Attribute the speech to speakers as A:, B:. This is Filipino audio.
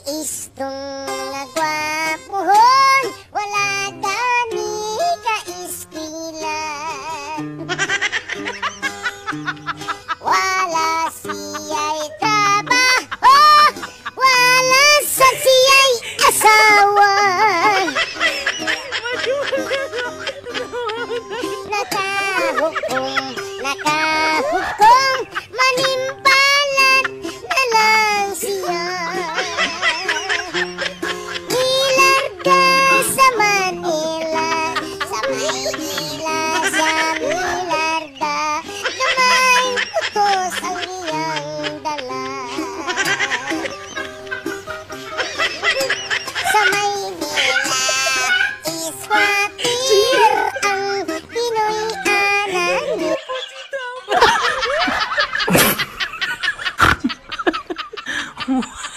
A: istong nagwapuhon, wala gani ka-iskilan. Wala siya'y trabaho, wala sa siya'y asawa. Nakahukom, manimpalat na lang siya. Nilarga sa Manila, sa Maynila, sa nilarga, na may putos ang iyang dala. Sa Maynila, iswatir ang Pinoy anak.
B: Wow.